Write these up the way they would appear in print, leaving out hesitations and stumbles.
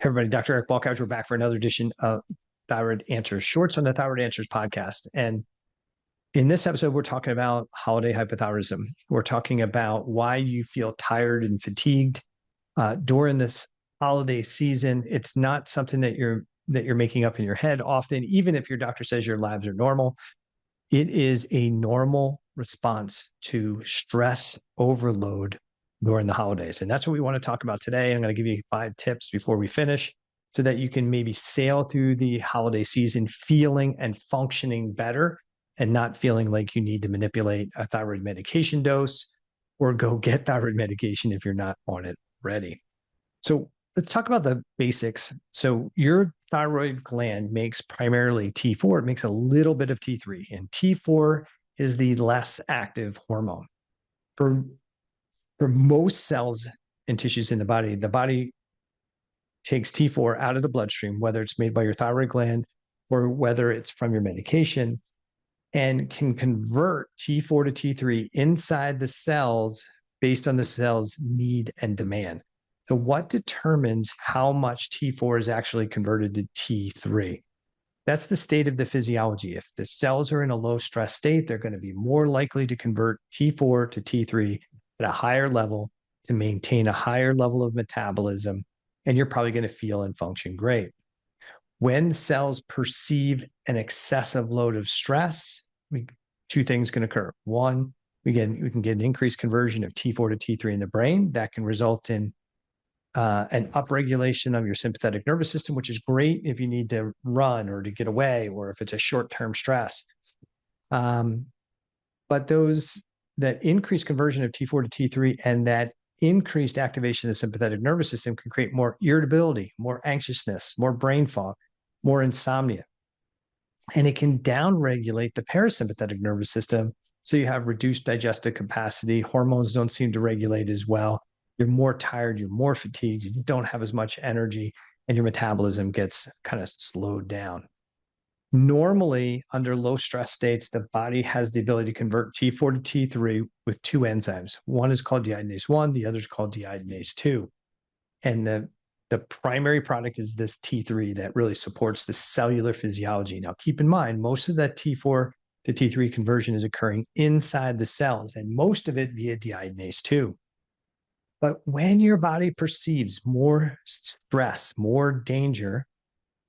Hey everybody, Dr. Eric Balcavage. We're back for another edition of Thyroid Answers Shorts on the Thyroid Answers podcast. And in this episode, we're talking about holiday hypothyroidism. We're talking about why you feel tired and fatigued during this holiday season. It's not something that you're making up in your head often, even if your doctor says your labs are normal. It is a normal response to stress overload during the holidays. And that's what we want to talk about today. I'm going to give you 5 tips before we finish so that you can maybe sail through the holiday season feeling and functioning better and not feeling like you need to manipulate a thyroid medication dose or go get thyroid medication if you're not on it already. So let's talk about the basics. So your thyroid gland makes primarily T4. It makes a little bit of T3, and T4 is the less active hormone. For most cells and tissues in the body takes T4 out of the bloodstream, whether it's made by your thyroid gland or whether it's from your medication, and can convert T4 to T3 inside the cells based on the cell's need and demand. So what determines how much T4 is actually converted to T3? That's the state of the physiology. If the cells are in a low stress state, they're going to be more likely to convert T4 to T3 at a higher level to maintain a higher level of metabolism, and you're probably going to feel and function great. When cells perceive an excessive load of stress, 2 things can occur. One, we can get an increased conversion of T4 to T3 in the brain that can result in an upregulation of your sympathetic nervous system, which is great if you need to run or to get away or if it's a short-term stress. But that increased conversion of T4 to T3 and that increased activation of the sympathetic nervous system can create more irritability, more anxiousness, more brain fog, more insomnia. And it can downregulate the parasympathetic nervous system. So you have reduced digestive capacity. Hormones don't seem to regulate as well. You're more tired, you're more fatigued, you don't have as much energy, and your metabolism gets kind of slowed down. Normally, under low stress states, the body has the ability to convert T4 to T3 with 2 enzymes. One is called deiodinase 1, the other is called deiodinase 2. And the primary product is this T3 that really supports the cellular physiology. Now, keep in mind, most of that T4 to T3 conversion is occurring inside the cells, and most of it via deiodinase 2. But when your body perceives more stress, more danger,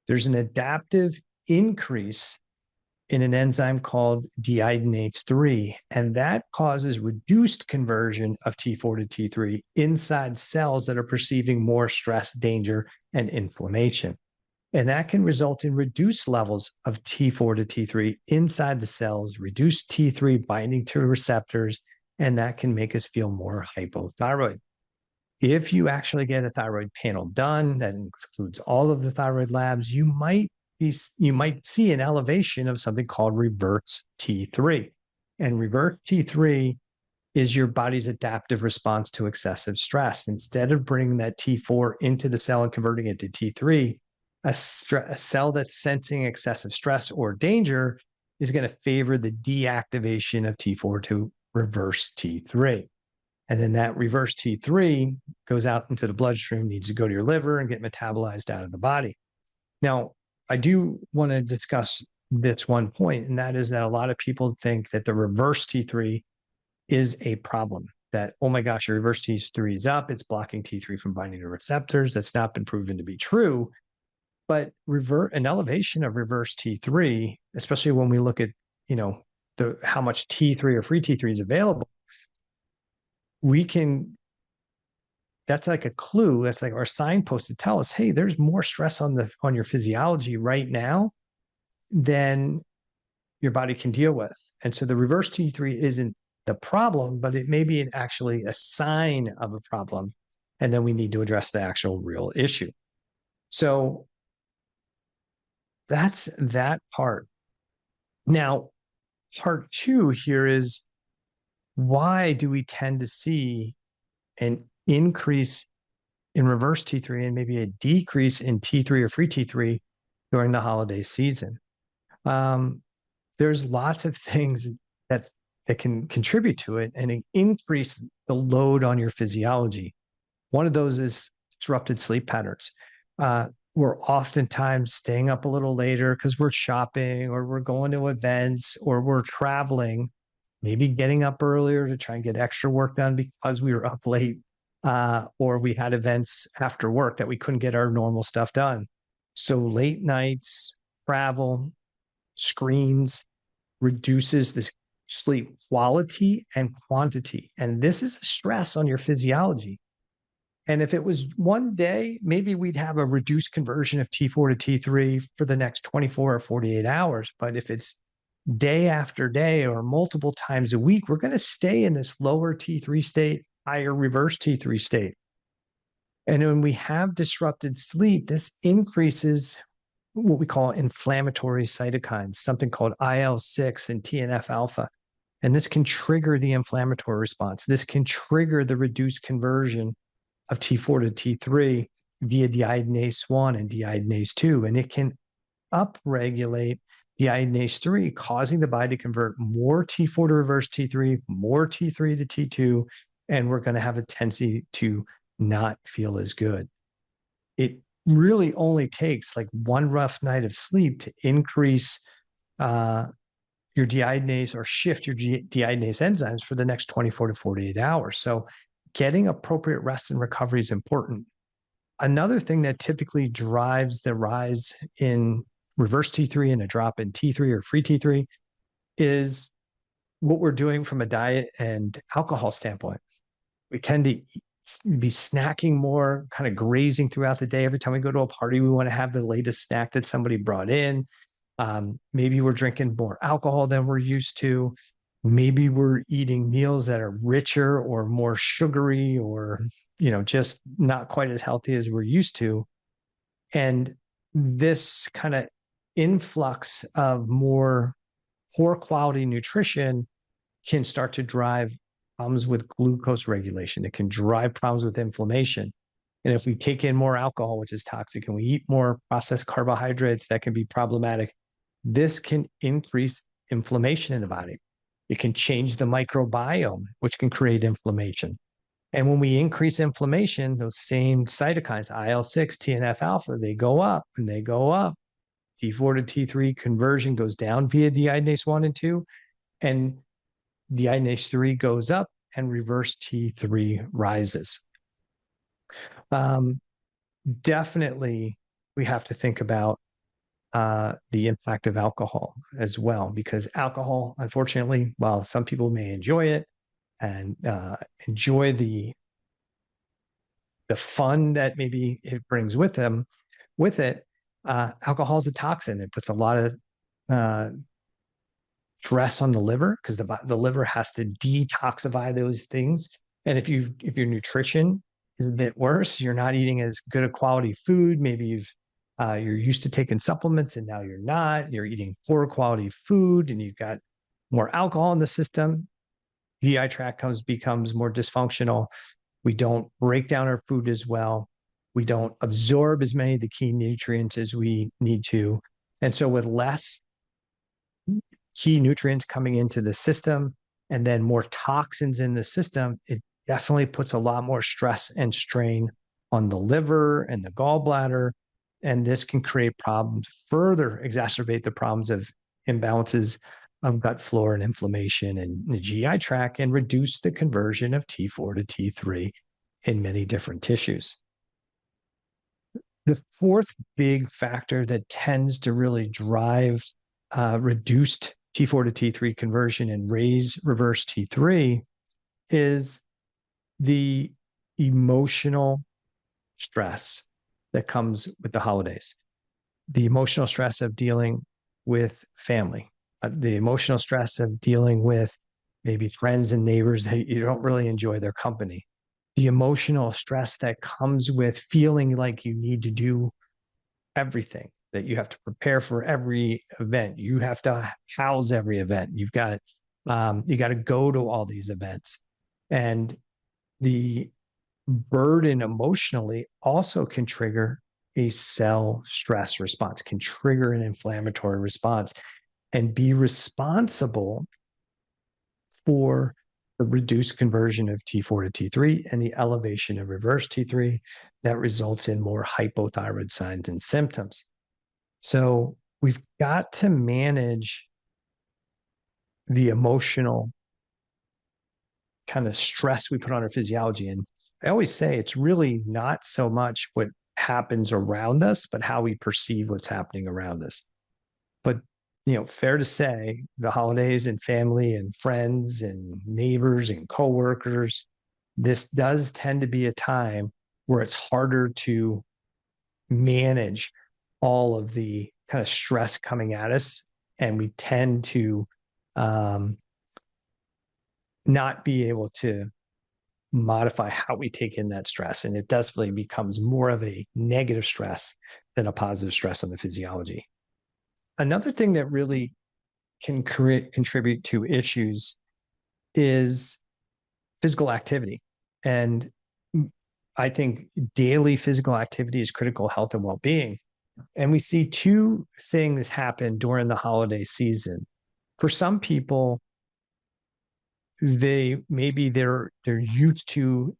there's an adaptive increase in an enzyme called deiodinase 3, and that causes reduced conversion of T4 to T3 inside cells that are perceiving more stress, danger, and inflammation. And that can result in reduced levels of T4 to T3 inside the cells, reduced T3 binding to receptors, and that can make us feel more hypothyroid. If you actually get a thyroid panel done that includes all of the thyroid labs, you might see an elevation of something called reverse T3. And reverse T3 is your body's adaptive response to excessive stress. Instead of bringing that T4 into the cell and converting it to T3, a cell that's sensing excessive stress or danger is going to favor the deactivation of T4 to reverse T3. And then that reverse T3 goes out into the bloodstream, needs to go to your liver and get metabolized out of the body. Now, I do want to discuss this one point, and that is that a lot of people think that the reverse T3 is a problem, that, oh my gosh, your reverse T3 is up, it's blocking T3 from binding to receptors. That's not been proven to be true. But an elevation of reverse T3, especially when we look at, how much T3 or free T3 is available, that's like a clue. That's like our signpost to tell us, hey, there's more stress on your physiology right now than your body can deal with. And so the reverse T3 isn't the problem, but it may be actually a sign of a problem. And then we need to address the actual real issue. So that's that part. Now, part 2 here is, why do we tend to see an increase in reverse T3 and maybe a decrease in T3 or free T3 during the holiday season? There's lots of things that can contribute to it and increase the load on your physiology. One of those is disrupted sleep patterns. We're oftentimes staying up a little later because we're shopping or we're going to events or we're traveling, maybe getting up earlier to try and get extra work done because we were up late, or we had events after work that we couldn't get our normal stuff done. So late nights, travel, screens reduces the sleep quality and quantity. And this is a stress on your physiology. And if it was one day, maybe we'd have a reduced conversion of T4 to T3 for the next 24 or 48 hours. But if it's day after day or multiple times a week, we're going to stay in this lower T3 state, higher reverse T3 state. And when we have disrupted sleep, this increases what we call inflammatory cytokines, something called IL-6 and TNF alpha. And this can trigger the inflammatory response. This can trigger the reduced conversion of T4 to T3 via deiodinase 1 and deiodinase 2. And it can upregulate deiodinase 3, causing the body to convert more T4 to reverse T3, more T3 to T2, and we're going to have a tendency to not feel as good. It really only takes like one rough night of sleep to increase your deiodinase or shift your deiodinase enzymes for the next 24 to 48 hours. So getting appropriate rest and recovery is important. Another thing that typically drives the rise in reverse T3 and a drop in T3 or free T3 is what we're doing from a diet and alcohol standpoint. We tend to be snacking more, kind of grazing throughout the day. Every time we go to a party, we want to have the latest snack that somebody brought in. Maybe we're drinking more alcohol than we're used to. Maybe we're eating meals that are richer or more sugary or, just not quite as healthy as we're used to. And this kind of influx of more poor quality nutrition can start to drive problems with glucose regulation. It can drive problems with inflammation. And if we take in more alcohol, which is toxic, and we eat more processed carbohydrates, that can be problematic. This can increase inflammation in the body. It can change the microbiome, which can create inflammation. And when we increase inflammation, those same cytokines, IL-6, TNF alpha, they go up and they go up. T4 to T3 conversion goes down via deiodinase 1 and 2. And deiodinase 3 goes up and reverse T3 rises. Definitely, we have to think about the impact of alcohol as well, because alcohol, unfortunately, while some people may enjoy it and enjoy the fun that maybe it brings with it, alcohol is a toxin. It puts a lot of stress on the liver because the liver has to detoxify those things. And if your nutrition is a bit worse, you're not eating as good a quality food. Maybe you're used to taking supplements and now you're not. You're eating poor quality food and you've got more alcohol in the system. GI tract becomes more dysfunctional. We don't break down our food as well. We don't absorb as many of the key nutrients as we need to. And so with less key nutrients coming into the system and then more toxins in the system, it definitely puts a lot more stress and strain on the liver and the gallbladder. And this can create problems, further exacerbate the problems of imbalances of gut flora and inflammation in the GI tract and reduce the conversion of T4 to T3 in many different tissues. The fourth big factor that tends to really drive reduced T4 to T3 conversion and raise reverse T3 is the emotional stress that comes with the holidays. The emotional stress of dealing with family, the emotional stress of dealing with maybe friends and neighbors that you don't really enjoy their company, the emotional stress that comes with feeling like you need to do everything, that you have to prepare for every event. You have to house every event. You got to go to all these events. And the burden emotionally also can trigger a cell stress response, can trigger an inflammatory response and be responsible for the reduced conversion of T4 to T3 and the elevation of reverse T3 that results in more hypothyroid signs and symptoms. So we've got to manage the emotional kind of stress we put on our physiology. And I always say it's really not so much what happens around us, but how we perceive what's happening around us. But, fair to say the holidays and family and friends and neighbors and coworkers, this does tend to be a time where it's harder to manage all of the kind of stress coming at us. And we tend to not be able to modify how we take in that stress. And it definitely becomes more of a negative stress than a positive stress on the physiology. Another thing that really can contribute to issues is physical activity. And I think daily physical activity is critical health and well-being. And we see two things happen during the holiday season. For some people, they're used to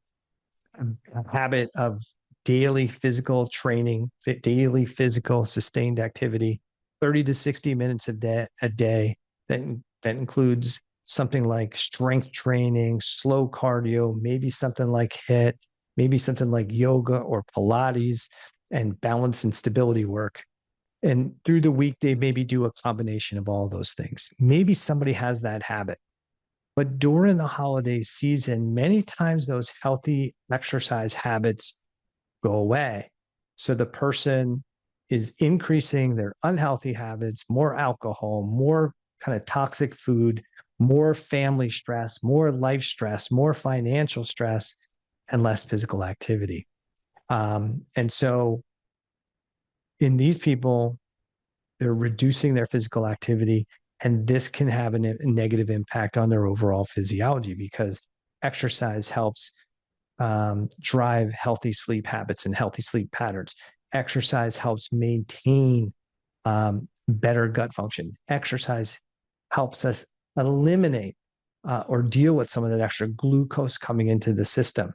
a habit of daily physical training, daily physical sustained activity, 30 to 60 minutes a day that includes something like strength training, slow cardio, maybe something like HIIT, maybe something like yoga or Pilates, and balance and stability work. And through the week, they maybe do a combination of all those things. Maybe somebody has that habit. But during the holiday season, many times those healthy exercise habits go away. So the person is increasing their unhealthy habits, more alcohol, more kind of toxic food, more family stress, more life stress, more financial stress, and less physical activity. And so in these people, they're reducing their physical activity, and this can have a negative impact on their overall physiology because exercise helps drive healthy sleep habits and healthy sleep patterns. Exercise helps maintain better gut function. Exercise helps us eliminate or deal with some of that extra glucose coming into the system.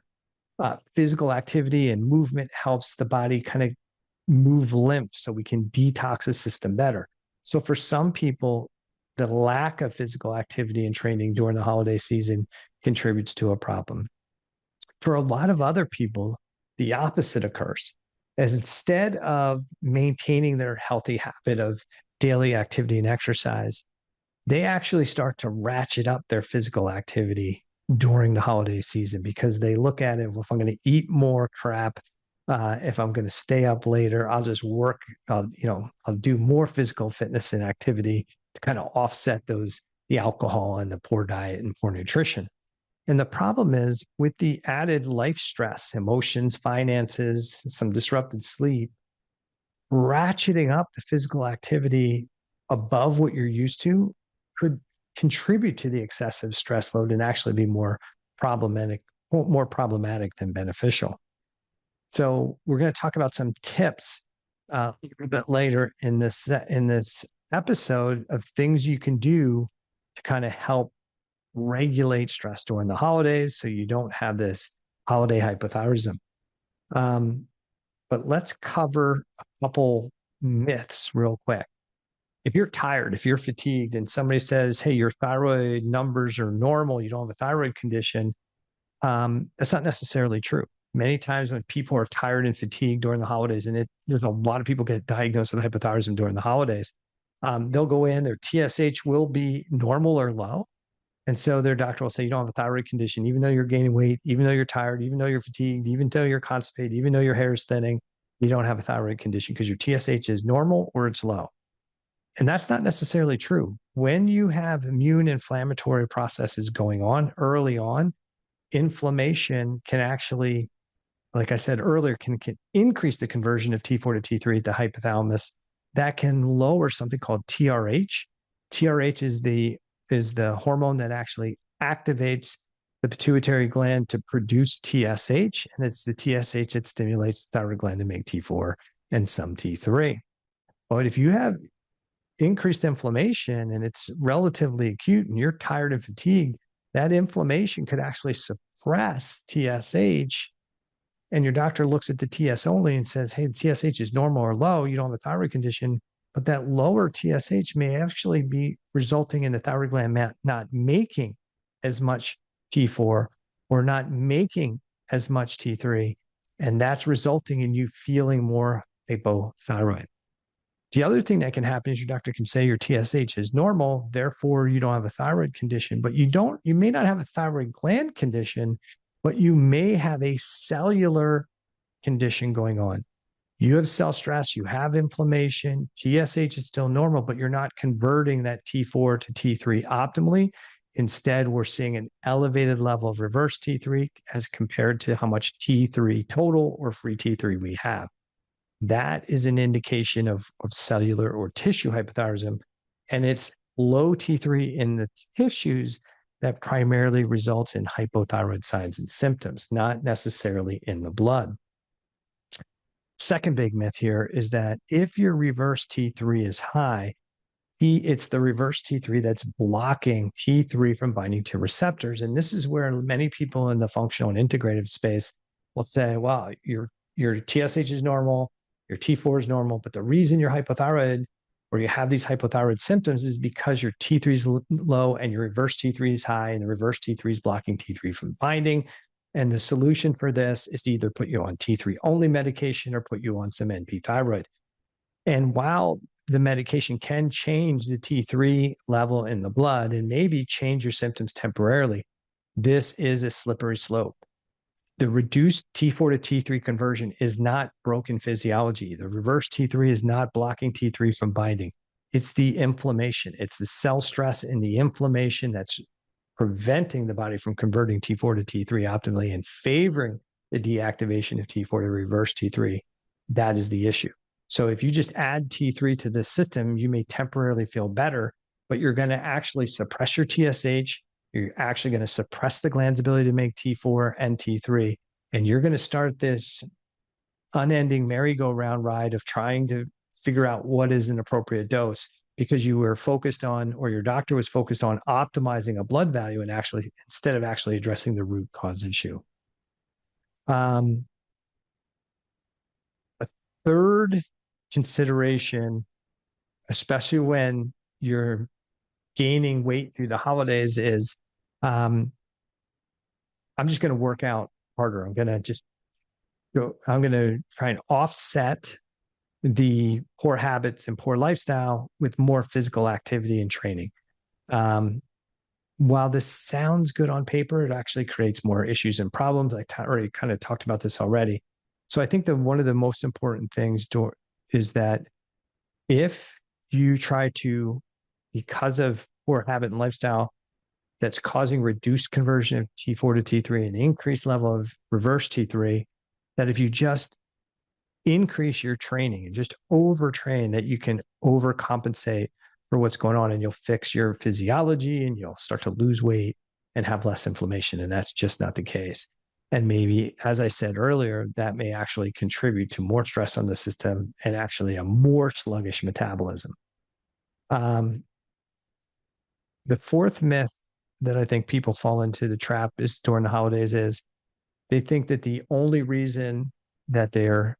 Physical activity and movement helps the body kind of move lymph so we can detox the system better. So for some people, the lack of physical activity and training during the holiday season contributes to a problem. For a lot of other people, the opposite occurs. As instead of maintaining their healthy habit of daily activity and exercise, they actually start to ratchet up their physical activity during the holiday season because they look at it, well, if I'm going to eat more crap, if I'm going to stay up later, I'll just work, I'll do more physical fitness and activity to kind of offset the alcohol and the poor diet and poor nutrition. And the problem is with the added life stress, emotions, finances, some disrupted sleep, ratcheting up the physical activity above what you're used to could contribute to the excessive stress load and actually be more problematic than beneficial. So we're going to talk about some tips a little bit later in this episode of things you can do to kind of help regulate stress during the holidays so you don't have this holiday hypothyroidism. But let's cover a couple myths real quick. If you're tired, if you're fatigued, and somebody says, hey, your thyroid numbers are normal, you don't have a thyroid condition, that's not necessarily true. Many times when people are tired and fatigued during the holidays, and there's a lot of people get diagnosed with hypothyroidism during the holidays, they'll go in, their TSH will be normal or low. And so their doctor will say, you don't have a thyroid condition, even though you're gaining weight, even though you're tired, even though you're fatigued, even though you're constipated, even though your hair is thinning, you don't have a thyroid condition because your TSH is normal or it's low. And that's not necessarily true. When you have immune inflammatory processes going on early on, inflammation can actually, like I said earlier, can increase the conversion of T4 to T3 at the hypothalamus. That can lower something called TRH. TRH is the hormone that actually activates the pituitary gland to produce TSH, and it's the TSH that stimulates the thyroid gland to make T4 and some T3. But if you have increased inflammation and it's relatively acute and you're tired and fatigued, that inflammation could actually suppress TSH. And your doctor looks at the TS only and says, hey, the TSH is normal or low. You don't have a thyroid condition. But that lower TSH may actually be resulting in the thyroid gland not making as much T4 or not making as much T3. And that's resulting in you feeling more hypothyroid. The other thing that can happen is your doctor can say your TSH is normal, therefore you don't have a thyroid condition, but you may not have a thyroid gland condition, but you may have a cellular condition going on. You have cell stress, you have inflammation, TSH is still normal, but you're not converting that T4 to T3 optimally. Instead, we're seeing an elevated level of reverse T3 as compared to how much T3 total or free T3 we have. That is an indication of cellular or tissue hypothyroidism. And it's low T3 in the tissues that primarily results in hypothyroid signs and symptoms, not necessarily in the blood. Second big myth here is that if your reverse T3 is high, it's the reverse T3 that's blocking T3 from binding to receptors. And this is where many people in the functional and integrative space will say, well, your TSH is normal, your T4 is normal, but the reason you're hypothyroid or you have these hypothyroid symptoms is because your T3 is low and your reverse T3 is high, and the reverse T3 is blocking T3 from binding. And the solution for this is to either put you on T3 only medication or put you on some NP thyroid. And while the medication can change the T3 level in the blood and maybe change your symptoms temporarily, this is a slippery slope. The reduced T4 to T3 conversion is not broken physiology. The reverse T3 is not blocking T3 from binding. It's the inflammation. It's the cell stress and the inflammation that's preventing the body from converting T4 to T3 optimally and favoring the deactivation of T4 to reverse T3. That is the issue. So if you just add T3 to this system, you may temporarily feel better, but you're going to actually suppress your TSH. You're actually going to suppress the gland's ability to make T4 and T3. And you're going to start this unending merry-go-round ride of trying to figure out what is an appropriate dose because you were focused on, or your doctor was focused on optimizing a blood value and actually, instead of actually addressing the root cause issue. A third consideration, especially when you're gaining weight through the holidays, is I'm just going to work out harder. I'm going to try and offset the poor habits and poor lifestyle with more physical activity and training. While this sounds good on paper, it actually creates more issues and problems. I already kind of talked about this already. So I think that one of the most important things is that if you try to, because of poor habit and lifestyle, that's causing reduced conversion of T4 to T3 and increased level of reverse T3, that if you just increase your training and just overtrain, that you can overcompensate for what's going on and you'll fix your physiology and you'll start to lose weight and have less inflammation. And that's just not the case. And maybe, as I said earlier, that may actually contribute to more stress on the system and actually a more sluggish metabolism. The fourth myth that I think people fall into the trap is during the holidays is they think that the only reason that they're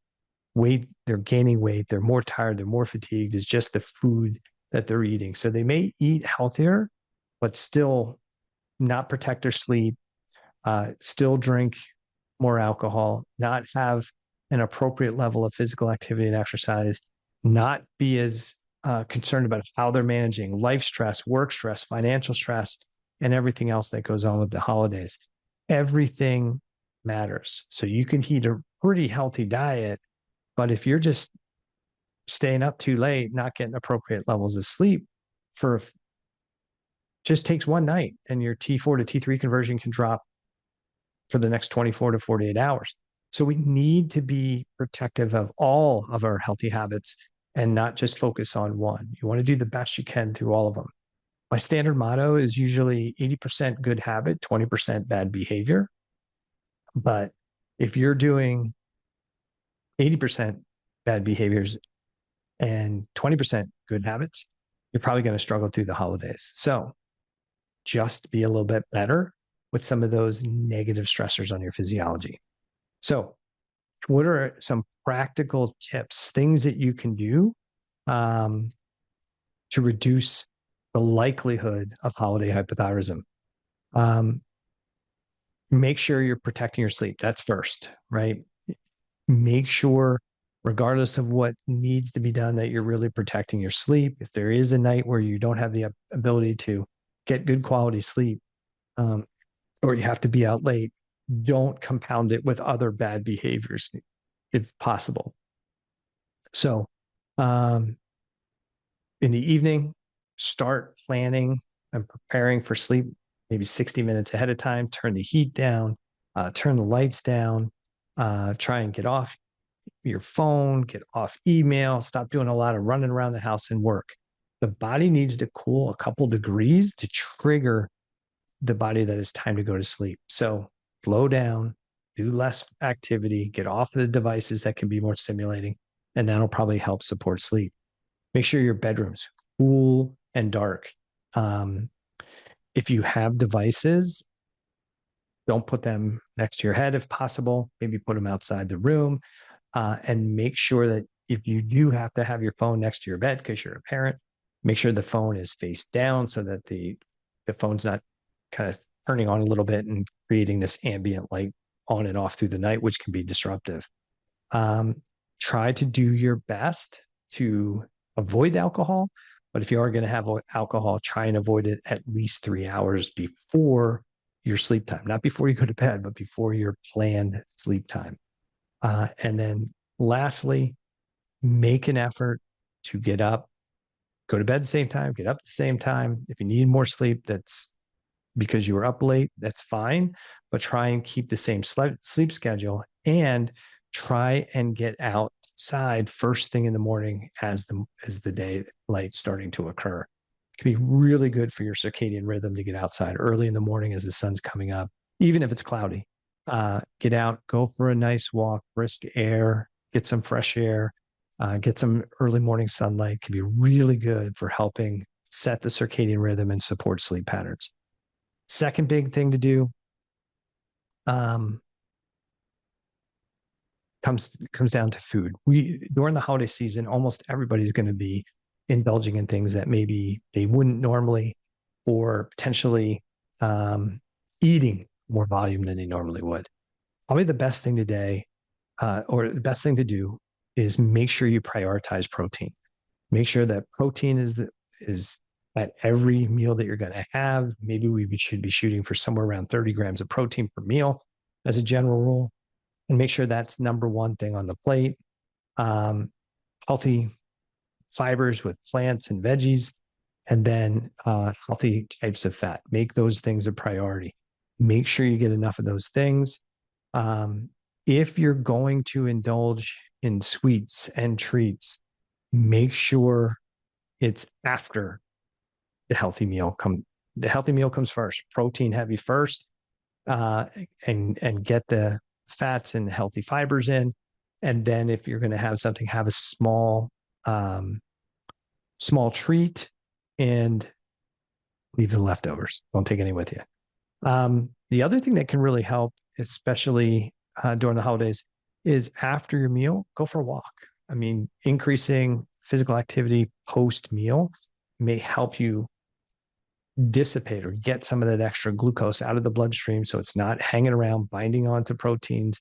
gaining weight, they're more tired, they're more fatigued is just the food that they're eating. So they may eat healthier, but still not protect their sleep, still drink more alcohol, not have an appropriate level of physical activity and exercise, not be as concerned about how they're managing life stress, work stress, financial stress, and everything else that goes on with the holidays. Everything matters. So you can eat a pretty healthy diet, but if you're just staying up too late, not getting appropriate levels of sleep just takes one night and your T4 to T3 conversion can drop for the next 24 to 48 hours. So we need to be protective of all of our healthy habits and not just focus on one. You want to do the best you can through all of them. My standard motto is usually 80% good habit, 20% bad behavior. But if you're doing 80% bad behaviors and 20% good habits, you're probably going to struggle through the holidays. So just be a little bit better with some of those negative stressors on your physiology. So, what are some practical tips, things that you can do to reduce the likelihood of holiday hypothyroidism? Make sure you're protecting your sleep. That's first, right? Make sure, regardless of what needs to be done, that you're really protecting your sleep. If there is a night where you don't have the ability to get good quality sleep, or you have to be out late, don't compound it with other bad behaviors if possible. So, in the evening, start planning and preparing for sleep, maybe 60 minutes ahead of time. Turn the heat down, turn the lights down, try and get off your phone, get off email, stop doing a lot of running around the house and work. The body needs to cool a couple degrees to trigger the body that it's time to go to sleep. So slow down, do less activity, get off the devices that can be more stimulating, and that'll probably help support sleep. Make sure your bedroom's cool and dark. If you have devices, don't put them next to your head if possible. Maybe put them outside the room, and make sure that if you do have to have your phone next to your bed because you're a parent, make sure the phone is face down so that the phone's not kind of turning on a little bit and creating this ambient light on and off through the night, which can be disruptive. Try to do your best to avoid alcohol, but if you are going to have alcohol, try and avoid it at least 3 hours before your sleep time, not before you go to bed, but before your planned sleep time. And then lastly, make an effort to get up, go to bed at the same time, get up at the same time. If you need more sleep, that's because you were up late, that's fine, but try and keep the same sleep schedule and try and get outside first thing in the morning as the daylight starting to occur. It can be really good for your circadian rhythm to get outside early in the morning as the sun's coming up, even if it's cloudy. Get out, go for a nice walk, brisk air, get some fresh air, get some early morning sunlight. Can be really good for helping set the circadian rhythm and support sleep patterns. Second big thing to do comes down to food. During the holiday season, almost everybody's going to be indulging in things that maybe they wouldn't normally, or potentially eating more volume than they normally would. Probably the best thing today, or the best thing to do, is make sure you prioritize protein. Make sure that protein is at every meal that you're going to have. Maybe we should be shooting for somewhere around 30 grams of protein per meal as a general rule, and make sure that's number one thing on the plate. Healthy fibers with plants and veggies, and then healthy types of fat. Make those things a priority. Make sure you get enough of those things. If you're going to indulge in sweets and treats, make sure it's after the healthy meal comes first. Protein heavy first, and get the fats and healthy fibers in. And then if you're going to have something, have a small treat and leave the leftovers. Don't take any with you. The other thing that can really help, especially during the holidays, is after your meal, go for a walk. I mean, increasing physical activity post meal may help you dissipate or get some of that extra glucose out of the bloodstream, so it's not hanging around, binding onto proteins,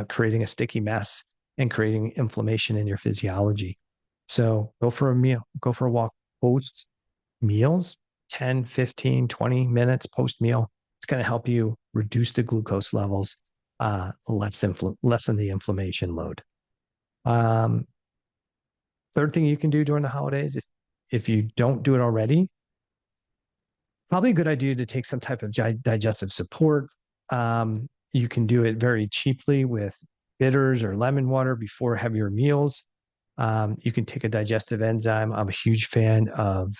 creating a sticky mess and creating inflammation in your physiology. So go for a meal, go for a walk post meals, 10, 15, 20 minutes post meal. It's going to help you reduce the glucose levels, lessen the inflammation load. Third thing you can do during the holidays, if you don't do it already, probably a good idea to take some type of digestive support. You can do it very cheaply with bitters or lemon water before heavier meals. You can take a digestive enzyme. I'm a huge fan of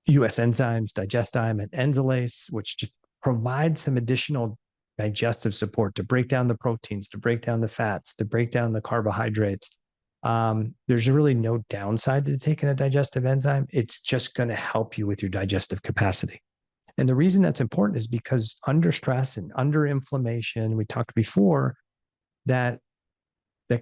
US enzymes, Digestime and Enzalase, which just provide some additional digestive support to break down the proteins, to break down the fats, to break down the carbohydrates, There's really no downside to taking a digestive enzyme. It's just going to help you with your digestive capacity. And the reason that's important is because under stress and under inflammation, we talked before that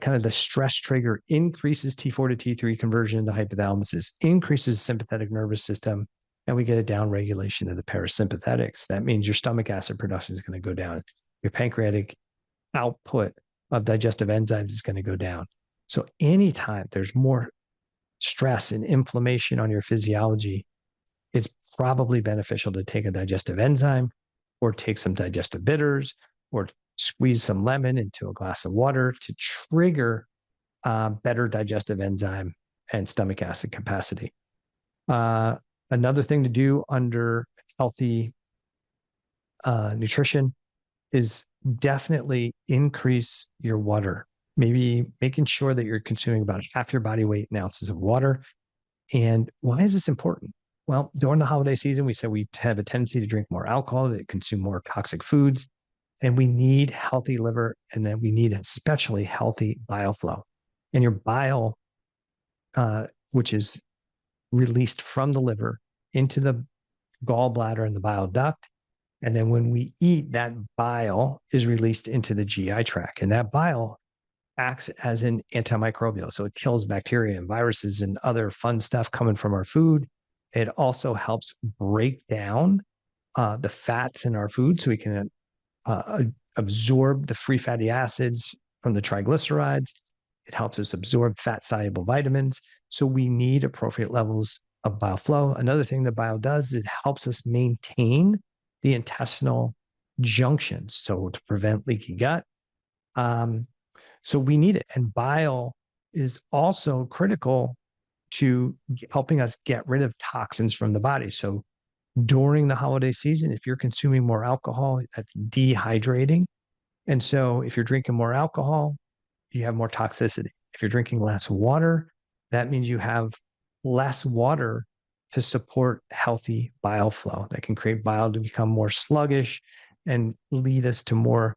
kind of the stress trigger increases T4 to T3 conversion in the hypothalamus, increases the sympathetic nervous system, and we get a down regulation of the parasympathetics. That means your stomach acid production is going to go down. Your pancreatic output of digestive enzymes is going to go down. So anytime there's more stress and inflammation on your physiology, it's probably beneficial to take a digestive enzyme or take some digestive bitters or squeeze some lemon into a glass of water to trigger better digestive enzyme and stomach acid capacity. Another thing to do under healthy nutrition is definitely increase your water. Maybe making sure that you're consuming about half your body weight in ounces of water. And why is this important? Well, during the holiday season, we said we have a tendency to drink more alcohol, to consume more toxic foods, and we need healthy liver, and then we need especially healthy bile flow. And your bile, which is released from the liver into the gallbladder and the bile duct, and then when we eat, that bile is released into the GI tract, and that bile acts as an antimicrobial. So it kills bacteria and viruses and other fun stuff coming from our food. It also helps break down the fats in our food so we can absorb the free fatty acids from the triglycerides. It helps us absorb fat soluble vitamins. So we need appropriate levels of bile flow. Another thing that bile does is it helps us maintain the intestinal junctions, so to prevent leaky gut. So we need it. And bile is also critical to helping us get rid of toxins from the body. So during the holiday season, if you're consuming more alcohol, that's dehydrating. And so if you're drinking more alcohol, you have more toxicity. If you're drinking less water, that means you have less water to support healthy bile flow. That can create bile to become more sluggish and lead us to more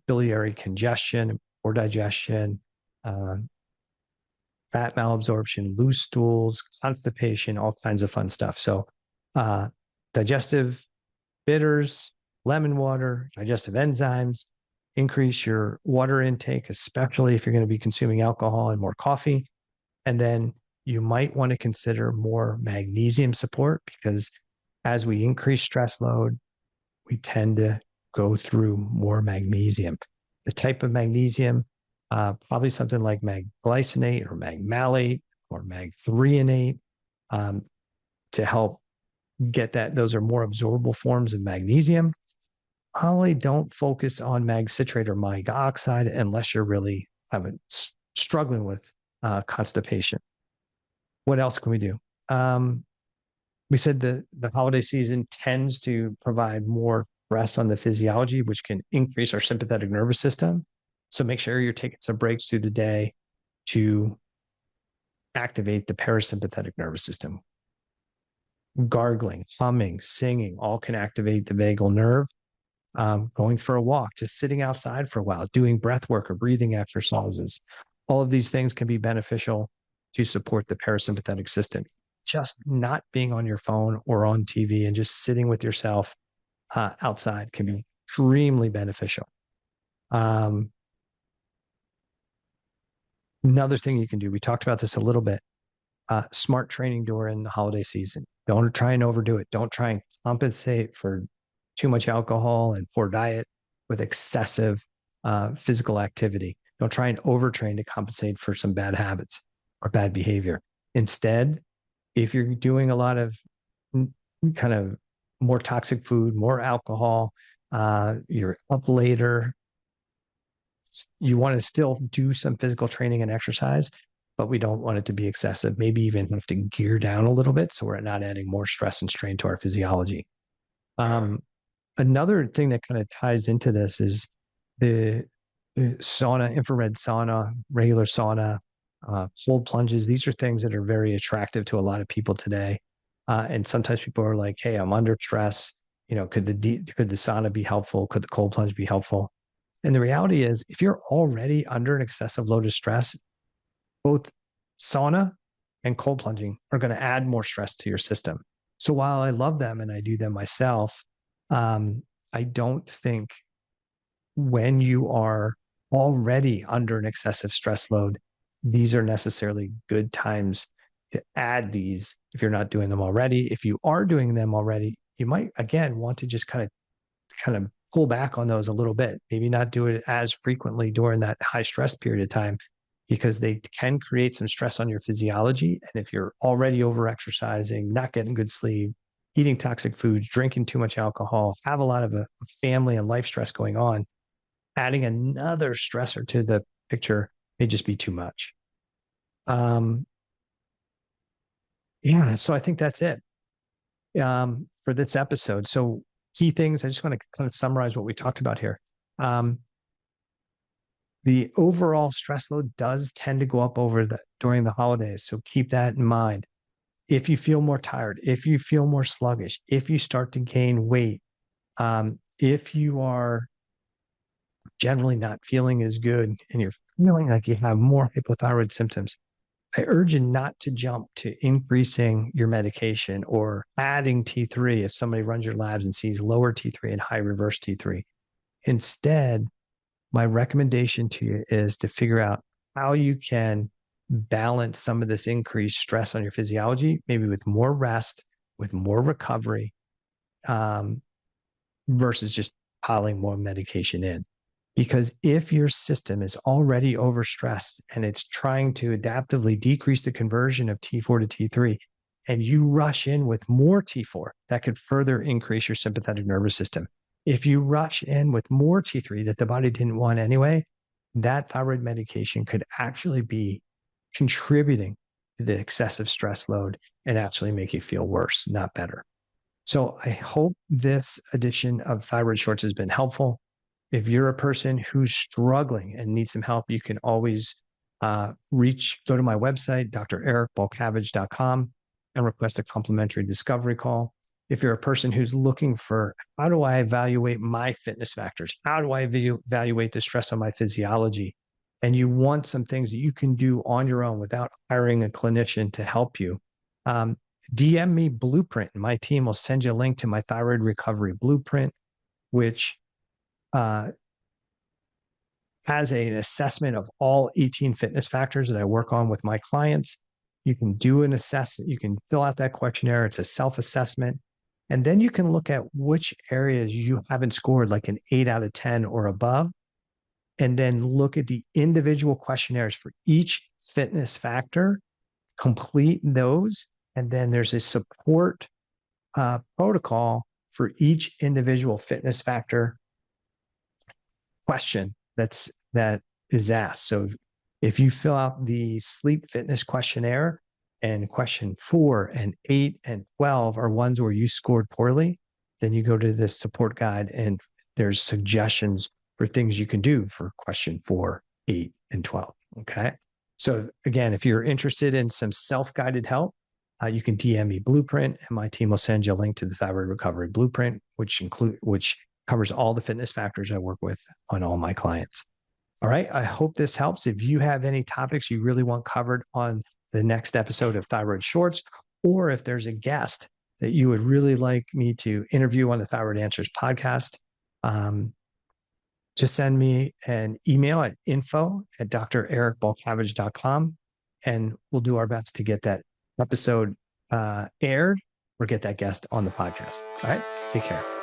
biliary congestion, poor digestion, fat malabsorption, loose stools, constipation, all kinds of fun stuff. So digestive bitters, lemon water, digestive enzymes, increase your water intake, especially if you're going to be consuming alcohol and more coffee. And then you might want to consider more magnesium support, because as we increase stress load, we tend to go through more magnesium. The type of magnesium, probably something like magglycinate or magmalate or magthreonate, to help get that. Those are more absorbable forms of magnesium. Probably don't focus on mag citrate or mag oxide unless you're really struggling with constipation. What else can we do? We said the holiday season tends to provide more stress on the physiology, which can increase our sympathetic nervous system. So make sure you're taking some breaks through the day to activate the parasympathetic nervous system. Gargling, humming, singing, all can activate the vagal nerve. Going for a walk, just sitting outside for a while, doing breath work or breathing exercises. All of these things can be beneficial to support the parasympathetic system. Just not being on your phone or on TV and just sitting with yourself outside can be extremely beneficial. Another thing you can do, we talked about this a little bit, smart training during the holiday season. Don't try and overdo it. Don't try and compensate for too much alcohol and poor diet with excessive physical activity. Don't try and overtrain to compensate for some bad habits or bad behavior. Instead, if you're doing a lot of kind of more toxic food, more alcohol, you're up later, you want to still do some physical training and exercise, but we don't want it to be excessive. Maybe even have to gear down a little bit so we're not adding more stress and strain to our physiology. Another thing that kind of ties into this is the sauna, infrared sauna, regular sauna, cold plunges. These are things that are very attractive to a lot of people today. And sometimes people are like, "Hey, I'm under stress. Could the sauna be helpful? Could the cold plunge be helpful?" And the reality is, if you're already under an excessive load of stress, both sauna and cold plunging are going to add more stress to your system. So while I love them and I do them myself, I don't think when you are already under an excessive stress load, these are necessarily good times to add these if you're not doing them already. If you are doing them already, you might again want to just kind of pull back on those a little bit, maybe not do it as frequently during that high stress period of time, because they can create some stress on your physiology. And if you're already over exercising, not getting good sleep, eating toxic foods, drinking too much alcohol, have a lot of a family and life stress going on, adding another stressor to the picture may just be too much. Yeah, so I think that's it for this episode. So key things, I just want to kind of summarize what we talked about here. The overall stress load does tend to go up during the holidays. So keep that in mind. If you feel more tired, if you feel more sluggish, if you start to gain weight, if you are generally not feeling as good and you're feeling like you have more hypothyroid symptoms, I urge you not to jump to increasing your medication or adding T3 if somebody runs your labs and sees lower T3 and high reverse T3. Instead, my recommendation to you is to figure out how you can balance some of this increased stress on your physiology, maybe with more rest, with more recovery, versus just piling more medication in. Because if your system is already overstressed and it's trying to adaptively decrease the conversion of T4 to T3, and you rush in with more T4, that could further increase your sympathetic nervous system. If you rush in with more T3 that the body didn't want anyway, that thyroid medication could actually be contributing to the excessive stress load and actually make you feel worse, not better. So I hope this edition of Thyroid Shorts has been helpful. If you're a person who's struggling and needs some help, you can always go to my website, drericbalcavage.com, and request a complimentary discovery call. If you're a person who's looking for, how do I evaluate my fitness factors? How do I evaluate the stress on my physiology? And you want some things that you can do on your own without hiring a clinician to help you, DM me Blueprint. My team will send you a link to my thyroid recovery blueprint, which has an assessment of all 18 fitness factors that I work on with my clients. You can do an assessment. You can fill out that questionnaire. It's a self-assessment. And then you can look at which areas you haven't scored like an 8 out of 10 or above. And then look at the individual questionnaires for each fitness factor, complete those. And then there's a support protocol for each individual fitness factor question that is asked. So if you fill out the sleep fitness questionnaire and question 4 and 8 and 12 are ones where you scored poorly, then you go to the support guide and there's suggestions for things you can do for question 4, 8, and 12. Okay. So again, if you're interested in some self-guided help, you can DM me Blueprint and my team will send you a link to the Thyroid Recovery Blueprint, which covers all the fitness factors I work with on all my clients. All right. I hope this helps. If you have any topics you really want covered on the next episode of Thyroid Shorts, or if there's a guest that you would really like me to interview on the Thyroid Answers podcast, just send me an email at info@drericbalcavage.com, and we'll do our best to get that episode aired or get that guest on the podcast. All right. Take care.